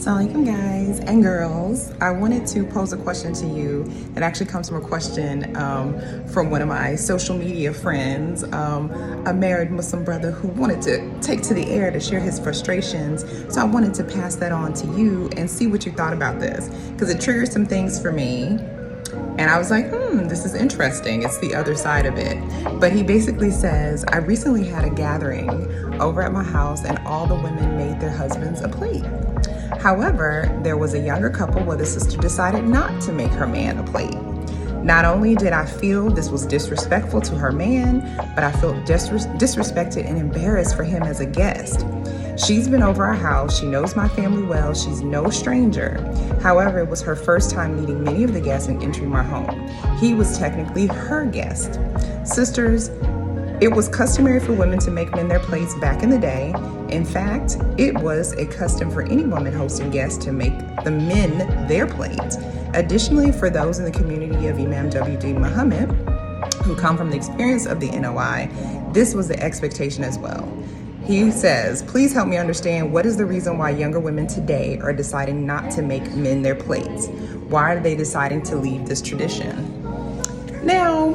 Assalamualaikum guys and girls. I wanted to pose a question to you. It actually comes from a question from one of my social media friends, a married Muslim brother who wanted to take to the air to share his frustrations. So I wanted to pass that on to you and see what you thought about this, because it triggered some things for me. And I was like, this is interesting. It's the other side of it. But he basically says, I recently had a gathering over at my house and all the women made their husbands a plate. However, there was a younger couple where the sister decided not to make her man a plate. Not only did I feel this was disrespectful to her man, but I felt disrespected and embarrassed for him as a guest. She's been over our house, she knows my family well, she's no stranger. However, it was her first time meeting many of the guests and entering my home. He was technically her guest. Sisters, it was customary for women to make men their plates back in the day. In fact, it was a custom for any woman hosting guests to make the men their plates. Additionally, for those in the community of Imam W.D. Muhammad, who come from the experience of the NOI, this was the expectation as well. He says, please help me understand, what is the reason why younger women today are deciding not to make men their plates? Why are they deciding to leave this tradition? Now,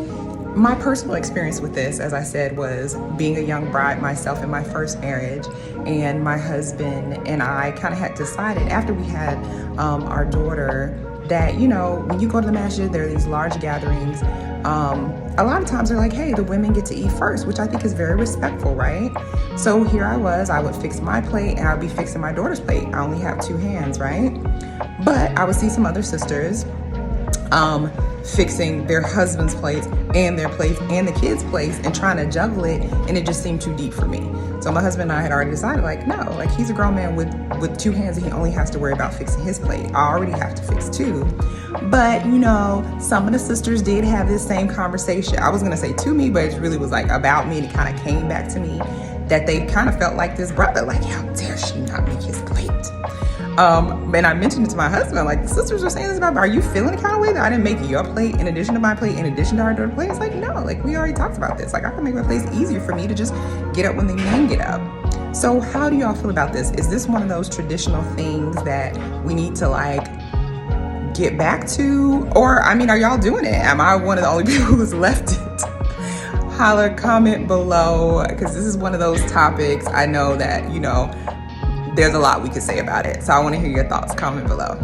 my personal experience with this, as I said, was being a young bride myself in my first marriage, and my husband and I kind of had decided after we had our daughter that, you know, when you go to the masjid, there are these large gatherings. A lot of times they're like, hey, the women get to eat first, which I think is very respectful, right? So here I was, I would fix my plate and I'd be fixing my daughter's plate. I only have two hands, right? But I would see some other sisters fixing their husband's plates and their plates and the kids' plates and trying to juggle it, and it just seemed too deep for me. So my husband and I had already decided, like, no, like, he's a grown man with two hands and he only has to worry about fixing his plate. I already have to fix two. But, you know, some of the sisters did have this same conversation. I was gonna say to me, but it really was like about me, and it kind of came back to me that they kind of felt like this brother, like, how dare she not make his plate? And I mentioned it to my husband, like, the sisters were saying this about me. Are you feeling the kind of way that I didn't make your plate in addition to my plate, in addition to our daughter's plate? It's like, no, like, we already talked about this. Like, I can make my plates easier for me to just get up when the men get up. So how do y'all feel about this? Is this one of those traditional things that we need to, like, get back to? Or, I mean, are y'all doing it? Am I one of the only people who's left it? Holler, comment below, because this is one of those topics I know that, you know, there's a lot we could say about it. So I want to hear your thoughts. Comment below.